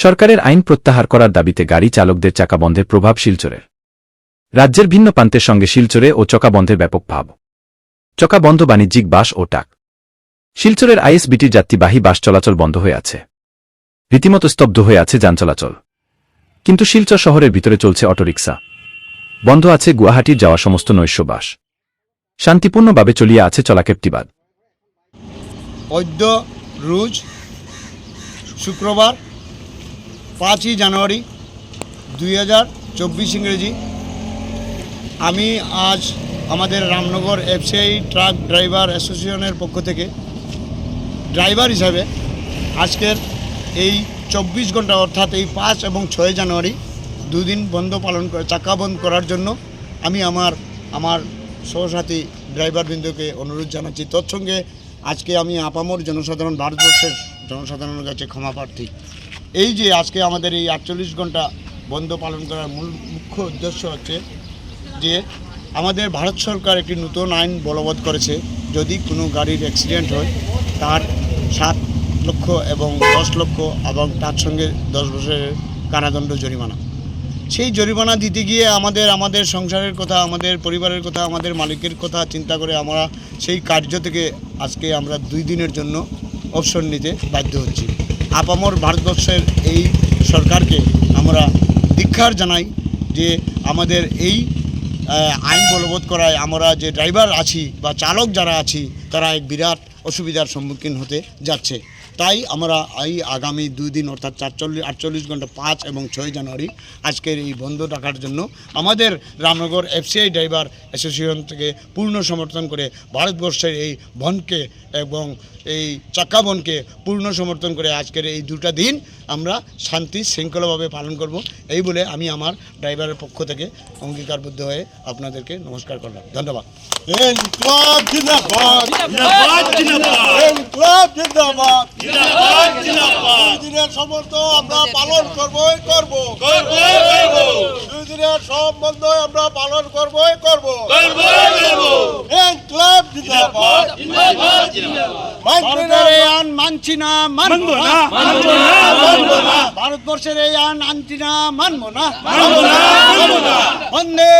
সরকারের আইন প্রত্যাহার করার দাবিতে গাড়ি চালকদের চাকা বন্ধের প্রভাব শিলচরের। রাজ্যের ভিন্ন প্রান্তের সঙ্গে শিলচরে ও চকা বন্ধের ব্যাপক ভাব। চকা বন্ধ বাণিজ্যিক বাস ও ট্রাক। শিলচরের আইএসবিটির যাত্রীবাহী বাস চলাচল বন্ধ হয়ে আছে। রীতিমতো স্তব্ধ হয়ে আছে যান চলাচল। কিন্তু শিলচর শহরের ভিতরে চলছে অটোরিকশা। বন্ধ আছে গুয়াহাটির যাওয়া সমস্ত নৈশ বাস। শান্তিপূর্ণভাবে চলিয়া আছে চলাকেপ্তিবাদ। অদ্য রোজ শুক্রবার 5ই জানুয়ারি 2024 ইংরেজি আমি আজ আমাদের রামনগর এফসিআই ট্রাক ড্রাইভার অ্যাসোসিয়েশনের পক্ষ থেকে ড্রাইভার হিসাবে আজকের এই 24 ঘন্টা অর্থাৎ এই 5 এবং 6 জানুয়ারি দুদিন বন্ধ পালন করে চাকা বন্ধ করার জন্য আমি আমার সহসাথী ড্রাইভারবৃন্দকে অনুরোধ জানাচ্ছি। তৎসঙ্গে আজকে আমি আপামর জনসাধারণ ভারতবর্ষের জনসাধারণের কাছে ক্ষমা প্রার্থী। এই যে আজকে আমাদের এই 48 ঘন্টা বন্ধ পালন করার মুখ্য উদ্দেশ্য হচ্ছে যে আমাদের ভারত সরকার একটি নতুন আইন বলবৎ করেছে, যদি কোনো গাড়ির অ্যাক্সিডেন্ট হয় তার 7 লক্ষ এবং 10 লক্ষ এবং তার সঙ্গে 10 বছরের কারাদণ্ড জরিমানা। সেই জরিমানা দিতে গিয়ে আমাদের সংসারের কথা, আমাদের পরিবারের কথা, আমাদের মালিকের কথা চিন্তা করে আমরা সেই কার্য থেকে আজকে আমরা 2 দিনের জন্য অবসর নিতে বাধ্য হচ্ছি। আপামর ভারতবর্ষের এই সরকারকে আমরা ধিক্কার জানাই যে আমাদের এই আইন বলবৎ করায় আমরা যে ড্রাইভার আছি বা চালক যারা আছি তারা এক বিরাট অসুবিধার সম্মুখীন হতে যাচ্ছে। তাই আমরা এই আগামী 2 দিন অর্থাৎ 48 ঘন্টা 5 এবং 6 জানুয়ারি আজকের এই বন্ধ রাখার জন্য আমাদের রামনগর এফসিআই ড্রাইভার অ্যাসোসিয়েশন থেকে পূর্ণ সমর্থন করে ভারতবর্ষের এই বনকে এবং এই চাকা বনকে পূর্ণ সমর্থন করে আজকের এই 2টা দিন আমরা শান্তি শৃঙ্খলাভাবে পালন করব, এই বলে আমি আমার ড্রাইভারের পক্ষ থেকে অঙ্গীকারবদ্ধ হয়ে আপনাদেরকে নমস্কার করলাম। ধন্যবাদ। ইনকলাব জিন্দাবাদ, জিন্দাবাদ, জিন্দাবাদ, ইনকলাব জিন্দাবাদ, জিন্দাবাদ, জিন্দাবাদ। 2 দিনের সমর্থ আমরা পালন করবই করব, করব, করব। 2 দিনের সব বন্ধ আমরা পালন করবই করব, করব, করব। ইনকলাব জিন্দাবাদ, জিন্দাবাদ, জিন্দাবাদ। ভারতের এই আইন মানছি না, মানব না, মানব না, মানব না। ভারতবর্ষের এই আইন মানছি না, মানব না, মানব না, মানব না। বন্দে